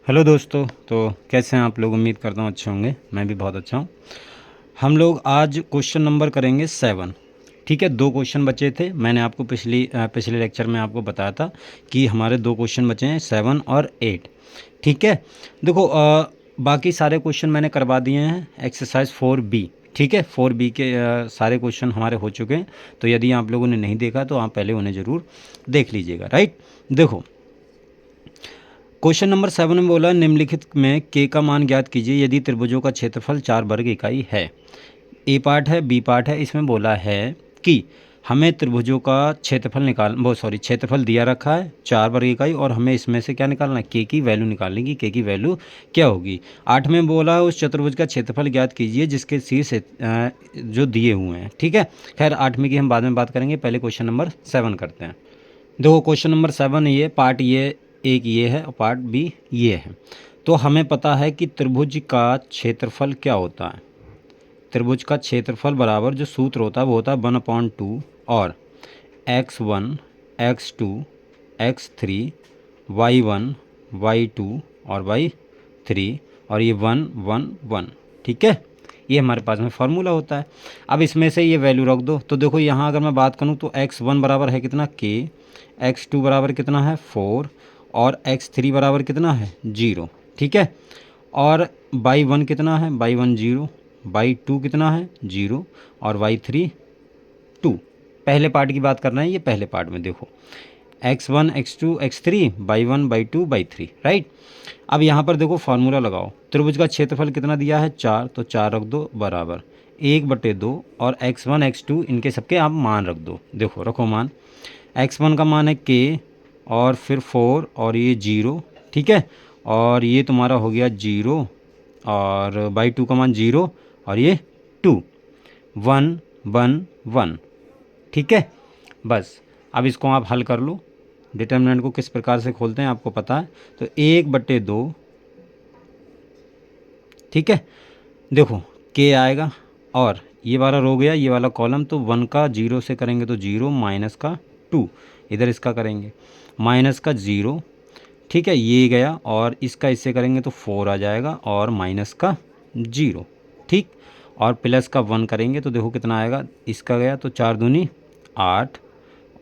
Hello दोस्तों। तो कैसे हैं आप लोग? उम्मीद करता हूँ अच्छे होंगे। मैं भी बहुत अच्छा हूँ। हम लोग आज क्वेश्चन नंबर करेंगे 7। ठीक है, 2 क्वेश्चन बचे थे। मैंने आपको पिछले लेक्चर में आपको बताया था कि हमारे 2 क्वेश्चन बचे हैं 7 और 8। ठीक है, देखो बाकी सारे क्वेश्चन मैंने करवा दिए हैं एक्सरसाइज 4B। ठीक है, 4B के सारे क्वेश्चन हमारे हो चुके हैं। तो यदि आप लोगों ने नहीं देखा तो आप पहले उन्हें ज़रूर देख लीजिएगा। राइट, देखो क्वेश्चन नंबर 7 में बोला निम्नलिखित में के का मान ज्ञात कीजिए यदि त्रिभुजों का क्षेत्रफल 4 वर्ग इकाई है। ए पार्ट है, बी पार्ट है। इसमें बोला है कि हमें त्रिभुजों का क्षेत्रफल दिया रखा है 4 वर्ग इकाई, और हमें इसमें से क्या निकालना है? के की वैल्यू निकालने की। के की वैल्यू क्या होगी? 8 में बोला उस चतुर्भुज का क्षेत्रफल ज्ञात कीजिए जिसके शीर्ष जो दिए हुए हैं। ठीक है, खैर 8वीं की हम बाद में बात करेंगे, पहले क्वेश्चन नंबर 7 करते हैं। देखो क्वेश्चन नंबर 7, ये पार्ट ये एक ये है और पार्ट बी ये है। तो हमें पता है कि त्रिभुज का क्षेत्रफल क्या होता है। त्रिभुज का क्षेत्रफल बराबर जो सूत्र होता है वो होता है 1/2 और x1 x2 x3 y1 y2 और y3 और ये 1 1 1। ठीक है, ये हमारे पास में फार्मूला होता है। अब इसमें से ये वैल्यू रख दो। तो देखो यहाँ अगर मैं बात करूँ तो x1 बराबर है कितना? k, x2 बराबर कितना है? 4, और x3 बराबर कितना है? 0। ठीक है, और y1 कितना है? y1 0, y2 कितना है? 0, और y3 2। पहले पार्ट की बात कर रहे हैं, ये पहले पार्ट में देखो x1 x2 x3 y1 y2 y3। Right, अब यहाँ पर देखो फार्मूला लगाओ। त्रिभुज का क्षेत्रफल कितना दिया है? 4, तो 4 रख दो बराबर 1/2, और x1 x2 इनके सबके आप मान रख दो। देखो रखो मान, x1 का मान है k, और फिर 4 और ये 0। ठीक है, और ये तुम्हारा हो गया 0, और y2 का मान 0 और ये 2, 1 1 1। ठीक है, बस अब इसको आप हल कर लो। डिटर्मिनेंट को किस प्रकार से खोलते हैं आपको पता है। तो 1/2, ठीक है, देखो के आएगा, और ये वाला रो गया ये वाला कॉलम, तो 1 का 0 से करेंगे तो 0, माइनस का 2, इधर इसका करेंगे माइनस का 0। ठीक है, ये गया, और इसका इससे करेंगे तो 4 आ जाएगा, और माइनस का 0। ठीक, और प्लस का 1 करेंगे तो देखो कितना आएगा? इसका गया तो 4 दूनी 8,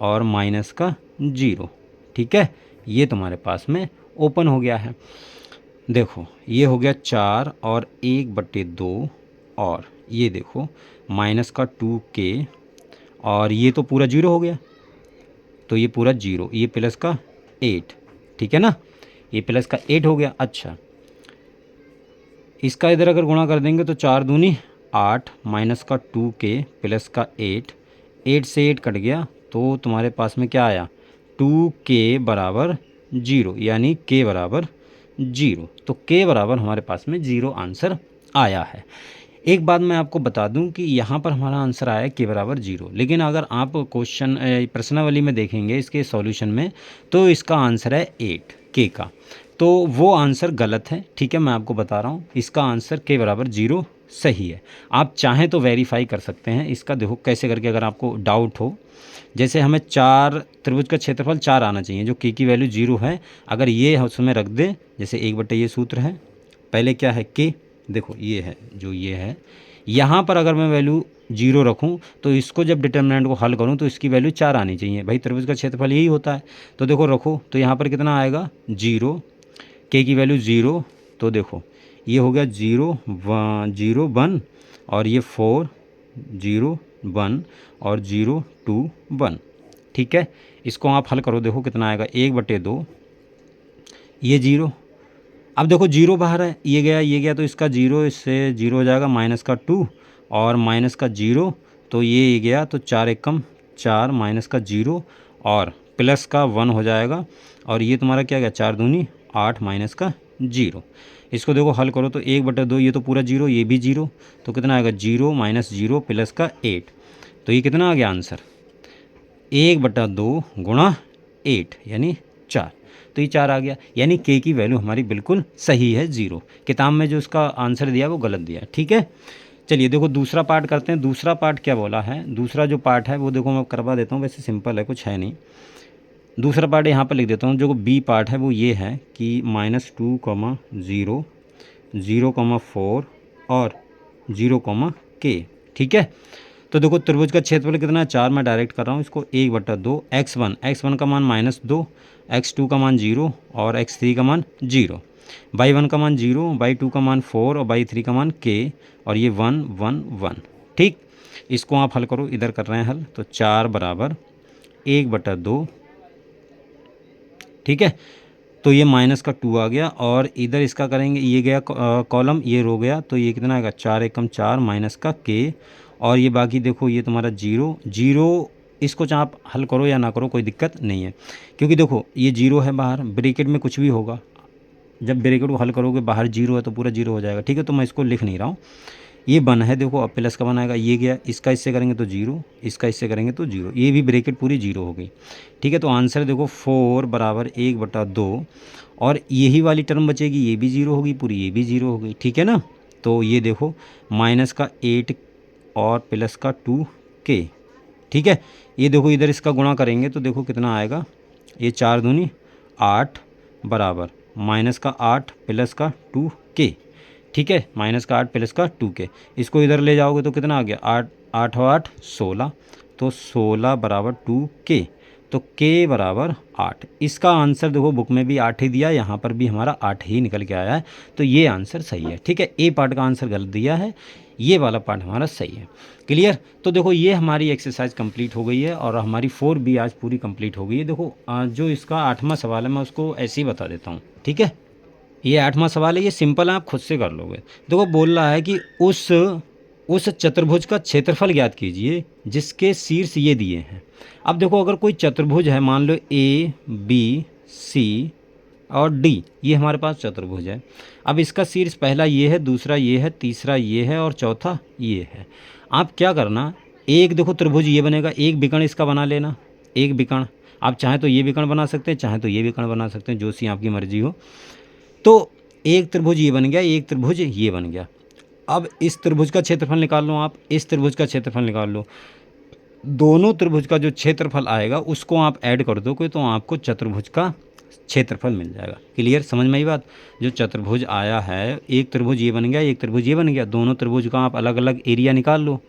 और माइनस का 0। ठीक है, ये तुम्हारे पास में ओपन हो गया है। देखो ये हो गया 4 और 1/2, और ये देखो माइनस का 2k, और ये तो पूरा 0 हो गया, तो ये पूरा 0, ये प्लस का 8। ठीक है ना, ये प्लस का 8 हो गया। अच्छा, इसका इधर अगर गुणा कर देंगे तो 4 दूनी 8, माइनस का 2k प्लस का 8, 8 से 8 कट गया, तो तुम्हारे पास में क्या आया? 2k बराबर 0, यानी k बराबर 0। तो k बराबर हमारे पास में 0 आंसर आया है। एक बात मैं आपको बता दूं कि यहाँ पर हमारा आंसर आया k बराबर 0, लेकिन अगर आप क्वेश्चन प्रश्नावली में देखेंगे इसके सॉल्यूशन में, तो इसका आंसर है 8 k का। तो वो आंसर गलत है। ठीक है, मैं आपको बता रहा हूँ, इसका आंसर k बराबर 0 सही है। आप चाहें तो वेरीफाई कर सकते हैं इसका। देखो कैसे करके, अगर आपको डाउट हो, जैसे हमें 4 त्रिभुज का क्षेत्रफल 4 आना चाहिए, जो k की वैल्यू 0 है, अगर ये उसमें रख दे, जैसे 1/, ये सूत्र है, पहले क्या है k, देखो ये है जो ये है, यहाँ पर अगर मैं वैल्यू 0 रखूँ तो इसको जब डिटर्मिनेंट को हल करूँ तो इसकी वैल्यू 4 आनी चाहिए। भाई त्रिभुज का क्षेत्रफल यही होता है। तो देखो रखो, तो यहाँ पर कितना आएगा? 0, के की वैल्यू 0, तो देखो ये हो गया 0 0 1, और ये 4 0 1, और 0 2 1। ठीक है, इसको आप हल करो, देखो कितना आएगा? 1/2, ये 0। अब देखो 0 बाहर है, ये गया तो इसका 0, इससे 0 हो जाएगा, माइनस का 2 और माइनस का 0, तो ये गया तो 4 एकम 4, माइनस का 0 और प्लस का 1 हो जाएगा, और ये तुम्हारा क्या गया? 4 दूनी 8, माइनस का 0। इसको देखो हल करो तो 1/2, ये तो पूरा 0, ये भी 0, तो कितना आएगा? 0 माइनस 0 प्लस का 8, तो ये कितना आ गया आंसर? 1/2 गुणा 8 यानी 4, तो ये 4 आ गया, यानी के की वैल्यू हमारी बिल्कुल सही है 0। किताब में जो इसका आंसर दिया वो गलत दिया। ठीक है, चलिए देखो दूसरा पार्ट करते हैं। दूसरा पार्ट क्या बोला है? दूसरा जो पार्ट है वो देखो मैं करवा देता हूँ, वैसे सिंपल है, कुछ है नहीं। दूसरा पार्ट यहाँ पर लिख देता हूँ। जो बी पार्ट है वो ये है कि -2, 0, 0, 4 और 0, k। ठीक है, तो देखो त्रिभुज का क्षेत्रफल कितना है 4, मैं डायरेक्ट कर रहा हूँ इसको 1/2। x1 का मान -2, x2 का मान 0 और x3 का मान 0, y1 का मान 0, y2 का मान 4 और y3 का मान k और ये 1, 1, 1। ठीक, इसको आप हल करो, इधर कर रहे हैं हल, तो 4 बराबर 1/2। ठीक है, तो ये -2 आ गया और इधर इसका करेंगे, ये गया कॉलम, ये रो गया, तो ये कितना आएगा 4 एकम 4 माइनस का k और ये बाकी देखो ये तुम्हारा 0, 0। इसको चाहे आप हल करो या ना करो कोई दिक्कत नहीं है, क्योंकि देखो ये 0 है बाहर, ब्रैकेट में कुछ भी होगा, जब ब्रैकेट को हल करोगे बाहर 0 है तो पूरा 0 हो जाएगा। ठीक है, तो मैं इसको लिख नहीं रहा हूँ, ये 1 है देखो, अब प्लस का 1 आएगा, ये गया, इसका इससे करेंगे तो 0, इसका इससे करेंगे तो 0, ये भी ब्रैकेट पूरी 0 हो गई। ठीक है, तो आंसर देखो 4 बराबर 1/2 और यही वाली टर्म बचेगी, ये भी 0 होगी पूरी, ये भी 0 हो गई। ठीक है ना, तो ये देखो -8 और प्लस का 2k। ठीक है, ये देखो इधर इसका गुणा करेंगे तो देखो कितना आएगा, ये 4 दूनी 8 बराबर -8 प्लस का 2k। ठीक है, -8 प्लस का 2k, इसको इधर ले जाओगे तो कितना आ गया 8, 8 और 8 16, तो 16 बराबर 2k, तो k बराबर 8। इसका आंसर देखो बुक में भी 8 ही दिया, यहाँ पर भी हमारा 8 ही निकल के आया है, तो ये आंसर सही है। ठीक है, ए पार्ट का आंसर गलत दिया है, ये वाला पार्ट हमारा सही है। क्लियर, तो देखो ये हमारी एक्सरसाइज कंप्लीट हो गई है और हमारी 4B आज पूरी कंप्लीट हो गई है। देखो जो इसका 8वां सवाल है मैं उसको ऐसे ही बता देता हूँ। ठीक है, ये 8वां सवाल है, ये सिंपल है, आप खुद से कर लोगे। देखो बोल रहा है कि उस चतुर्भुज का क्षेत्रफल ज्ञात कीजिए जिसके शीर्ष ये दिए हैं। अब देखो अगर कोई चतुर्भुज है, मान लो ABC और D, ये हमारे पास चतुर्भुज है। अब इसका शीर्ष पहला ये है, दूसरा ये है, तीसरा ये है और चौथा ये है। आप क्या करना, एक देखो त्रिभुज ये बनेगा, एक विकर्ण इसका बना लेना, एक विकर्ण। आप चाहे तो ये विकर्ण बना सकते हैं, चाहे तो ये विकर्ण बना सकते हैं, जो सी आपकी मर्जी हो। तो एक त्रिभुज ये बन गया, एक त्रिभुज ये बन गया। अब इस त्रिभुज का क्षेत्रफल निकाल लो, आप इस त्रिभुज का क्षेत्रफल निकाल लो, दोनों त्रिभुज का जो क्षेत्रफल आएगा उसको आप ऐड कर दो तो आपको चतुर्भुज का क्षेत्रफल मिल जाएगा। क्लियर, समझ में आई बात। जो चतुर्भुज आया है, एक त्रिभुज ये बन गया, एक त्रिभुज ये बन गया, दोनों त्रिभुज का आप अलग अलग एरिया निकाल लो।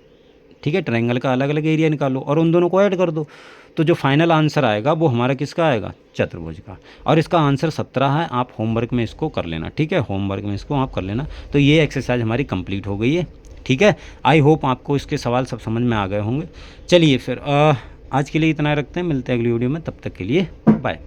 ठीक है, ट्रायंगल का अलग अलग एरिया निकाल लो और उन दोनों को ऐड कर दो, तो जो फाइनल आंसर आएगा वो हमारा किसका आएगा, चतुर्भुज का। और इसका आंसर 17 है, आप होमवर्क में इसको कर लेना। ठीक है, होमवर्क में इसको आप कर लेना। तो ये एक्सरसाइज हमारी कंप्लीट हो गई है। ठीक है, आई होप आपको इसके सवाल सब समझ में आ गए होंगे। चलिए फिर आज के लिए इतना रखते हैं, मिलते हैं अगली वीडियो में, तब तक के लिए बाय।